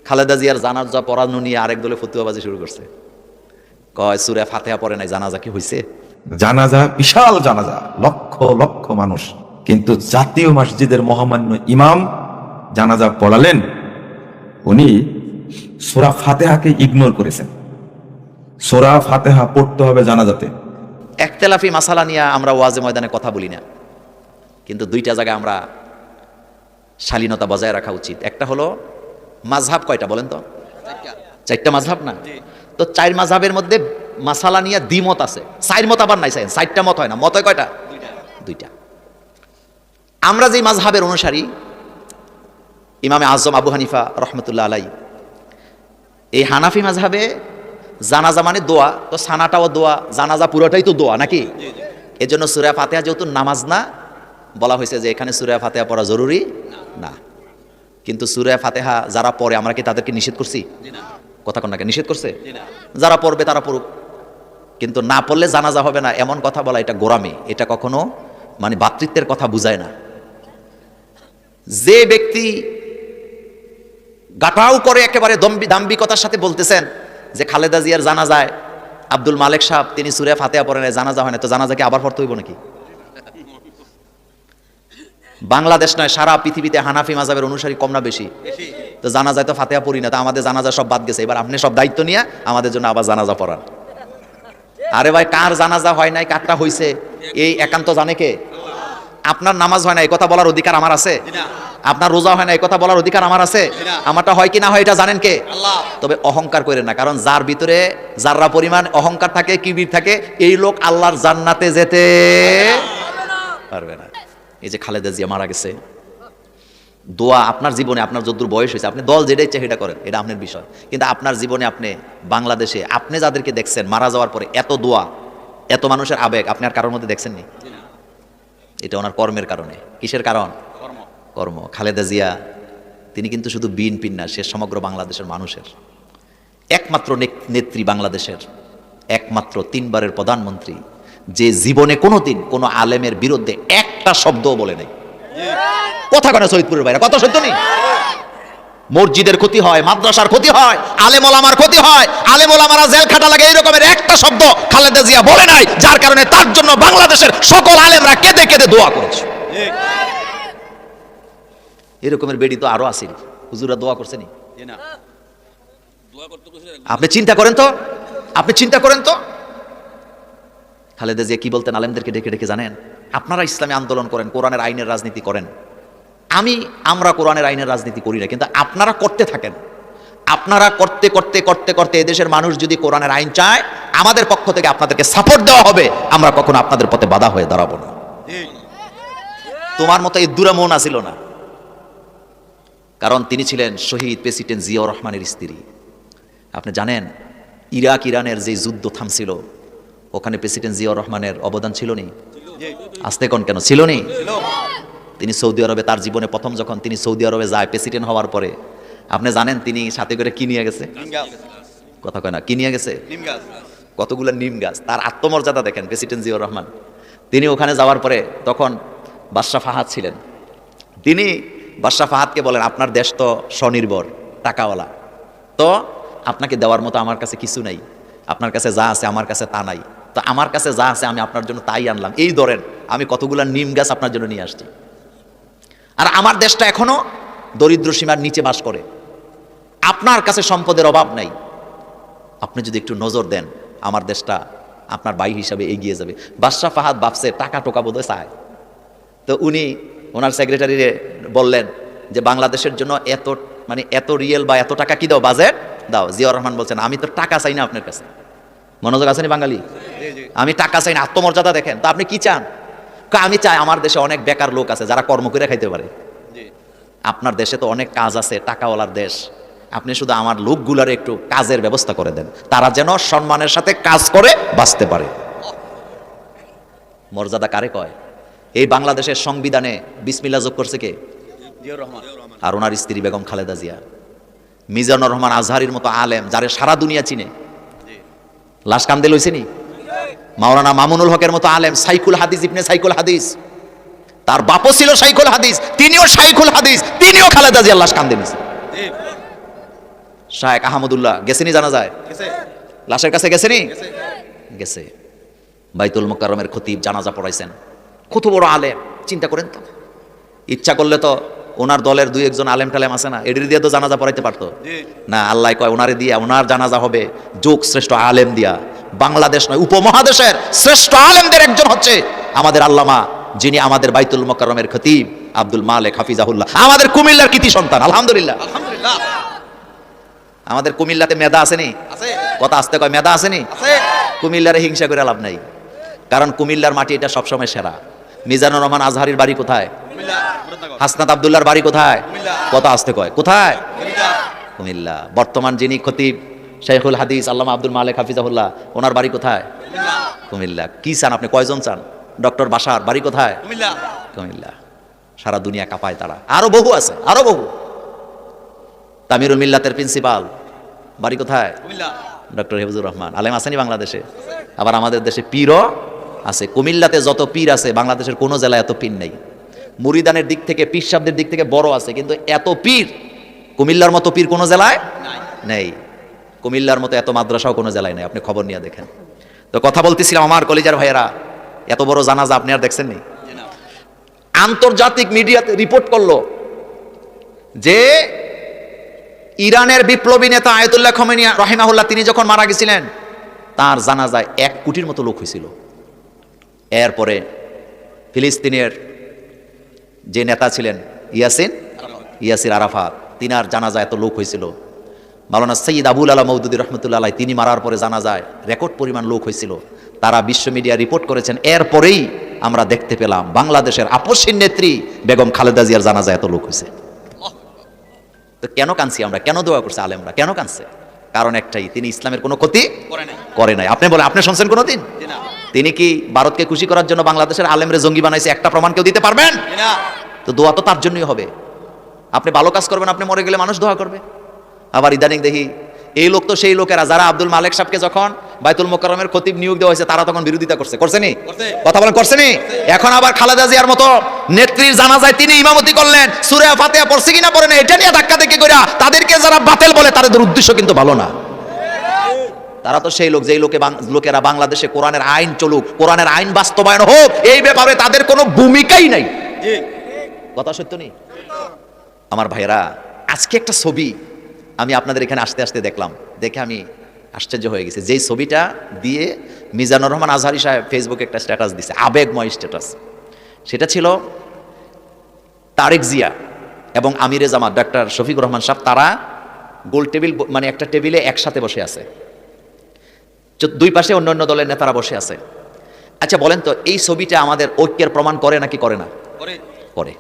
খালেদা জিয়ার জানাজা পড়ানো নিয়ে আরেক দলে ফতুয়াবাজি শুরু করছে, কয় সূরা ফাতিহা পড়ে নাই, জানাজা কি হইছে? জানাজা, বিশাল জানাজা, লক্ষ লক্ষ মানুষ, কিন্তু জাতীয় মসজিদের মহামান্য ইমাম জানাজা পড়ালেন, উনি সূরা ফাতিহাকে ইগনোর করেছেন। সূরা ফাতিহা পড়তে হবে জানাজাতে। একতেলাফি মাসালা নিয়ে আমরা ওয়াজে ময়দানে কথা বলি না, কিন্তু দুইটা জায়গায় আমরা শালীনতা বজায় রাখা উচিত। একটা হলো মাযহাব, কয়টা বলেন তো? চারটা মাযহাব না? তো চার মাযহাবের মধ্যে মাসালা নিয়ে দ্বিমত আছে, চার মত আবার নাই, চারটা মত হয় না। মত হয় কয়টা? দুইটা। আমরা যেই মাযহাবের অনুসারী, ইমামে আজম আবু হানিফা রহমতুল্লাহ আলাই, এই হানাফি মাযহাবে জানাজা মানে দোয়া, তো সানাটাও দোয়া, জানাজা পুরোটাই তো দোয়া নাকি? এজন্য সূরা ফাতিহা যেহেতু নামাজ না, বলা হয়েছে যে এখানে সূরা ফাতিহা পড়া জরুরি না। কিন্তু সূরা ফাতিহা যারা পড়ে আমরা কি তাদেরকে নিষেধ করছি? কথা কোন নাকি নিষেধ করছে? যারা পড়বে তারা পড়ুক, কিন্তু না পড়লে জানাজা হবে না, এমন কথা বলা এটা গোরামি, এটা কখনো মানে ভ্রাতৃত্বের কথা বুঝায় না। যে ব্যক্তি গাটাও করে একেবারে দাম্ভিকতার সাথে বলতেছেন যে খালেদা জিয়ার জানাজায় আব্দুল মালেক সাহেব তিনি সূরা ফাতিহা পড়েন, জানাজা হয় না, তো জানাজাকে আবার পড়তে হইব নাকি? বাংলাদেশ নয়, সারা পৃথিবীতে হানাফি মাযহাবের অনুসারী কম না বেশি? তো জানাজায় তো ফাতিহা পড়ি না, তো আমাদের জানাজা সব বাদ গেছে, এবার আপনি সব দায়িত্ব নিয়ে আমাদের জন্য আবার জানাজা পড়ান। আরে ভাই, কার জানাজা হয় নাই কারটা হইছে এই একান্ত জানে কে? আপনার নামাজ হয় না এই কথা বলার অধিকার আমার আছে? আপনার রোজা হয় না এই কথা বলার অধিকার আমার আছে? আমারটা হয় কি না হয় এটা জানেন কে? আল্লাহ। তবে অহংকার করেন না, কারণ যার ভিতরে যাররা পরিমাণ অহংকার থাকে, কিবির থাকে, এই লোক আল্লাহর জান্নাতে যেতে পারবে না। এই যে খালেদা জিয়া মারা গেছে, দোয়া আপনার জীবনে, আপনার যতদূর বয়স হয়েছে, আপনি দল যেটা ইচ্ছা সেটা করেন, এটা আপনার বিষয়, কিন্তু আপনার জীবনে আপনি বাংলাদেশে আপনি যাদেরকে দেখছেন মারা যাওয়ার পরে এত দোয়া, এত মানুষের আবেগ আপনি আর কারোর মধ্যে দেখছেননি? এটা ওনার কর্মের কারণে। কিসের কারণ? কর্ম। খালেদা জিয়া তিনি কিন্তু শুধু বিএনপির না, সে সমগ্র বাংলাদেশের মানুষের একমাত্র নেত্রী, বাংলাদেশের একমাত্র 3 বারের প্রধানমন্ত্রী, যে জীবনে কোনোদিন কোনো আলেমের বিরুদ্ধে একটা শব্দও বলে নাই। কথা কেন শহীদপুরের বাইরে কথা সত্য নেই? মসজিদের ক্ষতি হয়, মাদ্রাসার ক্ষতি হয়, আলেম ওলামার ক্ষতি হয়, আলেম ওলামারা জেল খাটা লাগে, এই রকমের একটা শব্দ খালেদা জিয়া বলে নাই, যার কারণে তার জন্য বাংলাদেশের সকল আলেমরা কেঁদে কেঁদে দোয়া করেছে। এরকমের বেডি তো আরো আসেনি, হুজুরা দোয়া করছেন। আপনি চিন্তা করেন তো, আপনি চিন্তা করেন তো খালেদা জিয়া কি বলতেন আলেমদেরকে ডেকে ডেকে, জানেন? আপনারা ইসলামী আন্দোলন করেন, কোরআনের আইনের রাজনীতি করেন, আমরা কোরআনের আইনের রাজনীতি করি না, কিন্তু আপনারা করতে থাকেন। আপনারা করতে করতে করতে করতে এদেশের মানুষ যদি কোরআনের আইন চায়, আমাদের পক্ষ থেকে আপনাদেরকে সাপোর্ট দেওয়া হবে, আমরা কখনো আপনাদের পথে বাধা হয়ে দাঁড়াবো না। তোমার মতো এই দুরা মন আসিল না, কারণ তিনি ছিলেন শহীদ প্রেসিডেন্ট জিয়াউর রহমানের স্ত্রী। আপনি জানেন ইরাক ইরানের যে যুদ্ধ থামছিল, ওখানে প্রেসিডেন্ট জিয়াউর রহমানের অবদান ছিল নি? আসতে কোন কেন ছিল নি? তিনি সৌদি আরবে, তার জীবনে প্রথম যখন তিনি সৌদি আরবে যায় প্রেসিডেন্ট হওয়ার পরে, আপনি জানেন তিনি সাথে করে কি নিয়ে গেছে? কথা কয় না, কি নিয়ে গেছে? কতগুলো নিম গাছ। তার আত্মমর্যাদা দেখেন প্রেসিডেন্ট জিয়াউর রহমান। তিনি ওখানে যাওয়ার পরে তখন বাদশাহ ফাহাদ ছিলেন, তিনি বাদশাহ ফাহাদকে বলেন, আপনার দেশ তো স্বনির্ভর, টাকাওয়ালা, তো আপনাকে দেওয়ার মতো আমার কাছে কিছু নাই, আপনার কাছে যা আছে আমার কাছে তা নাই, তো আমার কাছে যা আছে আমি আপনার জন্য তাই আনলাম, এই ধরেন আমি কতগুলো নিম গাছ আপনার জন্য নিয়ে আসছি। আর আমার দেশটা এখনো দরিদ্র সীমার নিচে বাস করে, আপনার কাছে সম্পদের অভাব নাই, আপনি যদি একটু নজর দেন আমার দেশটা আপনার ভাই হিসাবে এগিয়ে যাবে। বাদশাহ ফাহাদ ভাবছে টাকা টোকা বোধহয় চায়, তো উনি ওনার সেক্রেটারি বললেন যে বাংলাদেশের জন্য এত রিয়েল বা এত টাকা কি দাও, বাজেট দাও। জিয়াউর রহমান বলছেন, আমি তো টাকা চাই না আপনার কাছে, মনোযোগ আছে নি বাঙালি, আমি টাকা চাই না, আত্মমর্যাদা দেখেন, তো আপনি কি চান? আমি চাই আমার দেশে অনেক বেকার লোক আছে যারা কর্ম করে খাইতে পারে, আপনার দেশে তো অনেক কাজ আছে, টাকাওয়ালার দেশ, আপনি শুধু আমার লোকগুলার একটু কাজের ব্যবস্থা করে দেন, তারা যেন সম্মানের সাথে কাজ করে বাঁচতে পারে। মর্যাদা কারে কয়? এই বাংলাদেশের সংবিধানে বিসমিল্লাহ যোগ করছে কে? জিয়াউর রহমান আর ওনার স্ত্রী বেগম খালেদা জিয়া। মিজানুর রহমান আজহারির মতো আলেম, যারে সারা দুনিয়া চিনে, লাশ কান্দে লইছে নি? মাওলানা মামুনুল হকের মতো আলেম, সাইকুল হাদিস, ইবনে সাইকুল হাদিস, তার বাপও ছিল সাইকুল হাদিস, তিনিও সাইকুল হাদিস, তিনিও খালেদা জিয়ার লাশ কান্দে নিছে। শায়েখ আহমদুল্লাহ গেছেনি জানা যায়, লাশের কাছে গেছেনি, গেছে। বাইতুল মোকাররমের খতিব জানাজা পড়াইছেন, কত বড় আলেম চিন্তা করেন তো। ইচ্ছা করলে তো ওনার দলের দুই একজন আলেম টালেম আছে না, এদের দিয়ে তো জানাজা পড়াইতে পারতো না। আল্লাহ কয় ওনারে দিয়া, ওনার জানাজা হবে যোগ শ্রেষ্ঠ আলেম দিয়া। বাংলাদেশ নয়, উপমহাদেশের শ্রেষ্ঠ আলেমদের একজন হচ্ছে আমাদের আল্লামা, যিনি আমাদের বাইতুল মোকাররমের খতিব আব্দুল মালেক হাফিজাহুল্লাহ, আমাদের কুমিল্লার কৃতি সন্তান। আলহামদুলিল্লাহ, আলহামদুলিল্লাহ। আমাদের কুমিল্লাতে মেধা আসেনি, আছে। কথা আসতে কয় মেধা আসেনি। আছে। কুমিল্লারে হিংসা করে লাভ নাই, কারণ কুমিল্লার মাটি এটা সবসময় সেরা। মিজানুর রহমান আজহারির বাড়ি কোথায়? কুমিল্লা, মুরাদনগর। হাসনাত আব্দুল্লাহর বাড়ি কোথায়? কুমিল্লা। কথা আসতে কয় কোথায়? কুমিল্লা। কুমিল্লা। বর্তমান যিনি খতিব শাইখুল হাদিস আল্লামা আব্দুল মালেক হাফিজাহুল্লাহ, ওনার বাড়ি কোথায়? কুমিল্লা। কুমিল্লা। কি চান আপনি, কয়জন চান? ডক্টর বাশার বাড়ি কোথায়? কুমিল্লা। কুমিল্লা। সারা দুনিয়া কাঁপায় তারা। আরো বহু আছে, আরো বহু। তামিরুল মিল্লাতের প্রিন্সিপাল বাড়ি কোথায়? কুমিল্লা। ডক্টর হেফজুর রহমান। আলেম আসেনি বাংলাদেশে? আবার আমাদের দেশে পীরও আছে। কুমিল্লাতে যত পীর আছে বাংলাদেশের কোনো জেলায় এত পীর নেই। মুরিদানের দিক থেকে, পীর সাহেবদের দিক থেকে বড় আছে, কিন্তু এত পীর কুমিল্লার মতো পীর কোনো জেলায় নাই। নেই। কুমিল্লার মতো এত মাদ্রাসাও কোনো জেলায় নেই, আপনি খবর নিয়ে দেখেন। তো কথা বলতেছিলাম, আমার কলেজের ভাইয়েরা, এত বড় জানাজা আপনি আর দেখছেন নি? জি না। আন্তর্জাতিক মিডিয়াতে রিপোর্ট করলো যে ইরানের বিপ্লবী নেতা আয়াতুল্লাহ খমেনি রহিমাহুল্লাহ, তিনি যখন মারা গেছিলেন তার জানাজায় 1 কোটির মতো লোক হয়েছিল। এরপরে ফিলিস্তিনের যে নেতা ছিলেন ইয়াসির আরাফাত, তিনার জানাজায় এত লোক হয়েছিল। মাওলানা সৈয়দ আবুল আলা মওদুদী রহমতুল্লাহ আলাইহি, তিনি মারার পরে জানাজায় রেকর্ড পরিমাণ লোক হয়েছিল। তারা বিশ্ব মিডিয়া রিপোর্ট করেছেন। এরপরেই আমরা দেখতে পেলাম বাংলাদেশের আপসহীন নেত্রী বেগম খালেদা জিয়ার জানাজায় এত লোক হয়েছে। তো কেন কাঁদছি আমরা, কেন দোয়া করছে আলেমরা, কেন কাঁদছে? কারণ একটাই, তিনি ইসলামের কোনো ক্ষতি করে নাই। করে নাই। আপনি বলে, আপনি শুনছেন কোনোদিন? জি না। তিনি কি ভারতকে খুশি করার জন্য বাংলাদেশের আলেমরে জঙ্গি বানাইছে? একটা প্রমাণ কেউ দিতে পারবেন? জি না। তো দোয়া তো তার জন্যই হবে। আপনি ভালো কাজ করবেন, আপনি মরে গেলে মানুষ দোয়া করবে। আবার ইদানিং দেখি এই লোক তো সেই লোকেরা যারা আব্দুল মালেক সাহেবকে যখন বাইতুল মোকাররমের খতিব নিয়োগ দেওয়া হয়েছে তারা তখন বিরোধিতা করছে, করছেনি? করছে। কথা বলেন, করছেনি? এখন আবার খালেদা জিয়ার মতো নেত্রীর জানাজায় তিনি ইমামতি করলেন, সূরা ফাতিহা পড়ছে কিনা পড়ে না এটা নিয়ে ধাক্কা দেখি কইরা তাদেরকে যারা বাতিল বলে তাদের উদ্দেশ্য কিন্তু ভালো না। তারা তো সেই লোক, যেই লোকেরা বাংলাদেশে কোরআনের আইন চলুক, কোরআনের আইন বাস্তবায়ন হোক, এই ব্যাপারে তাদের কোনো ভূমিকাই নাই। জি। কথা সত্য নেই? আমার ভাইয়েরা, আজকে একটা ছবি আমি আপনাদের এখানে আসতে আসতে দেখলাম, দেখে আমি আশ্চর্য হয়ে গেছি। যেই ছবিটা দিয়ে মিজানুর রহমান আজহারি সাহেব ফেসবুকে একটা স্ট্যাটাস দিছে, আবেগময় স্ট্যাটাস। সেটা ছিল তারেক জিয়া এবং আমিরে জামাত ডক্টর শফিকুর রহমান সাহেব, তারা গোল টেবিল, মানে একটা টেবিলে একসাথে বসে আছে, দুই পাশে অন্য অন্য দলের নেতারা বসে আছে। আচ্ছা বলেন তো, এই ছবিটা আমাদের ঐক্যের প্রমাণ করে নাকি করে না? করে। করে।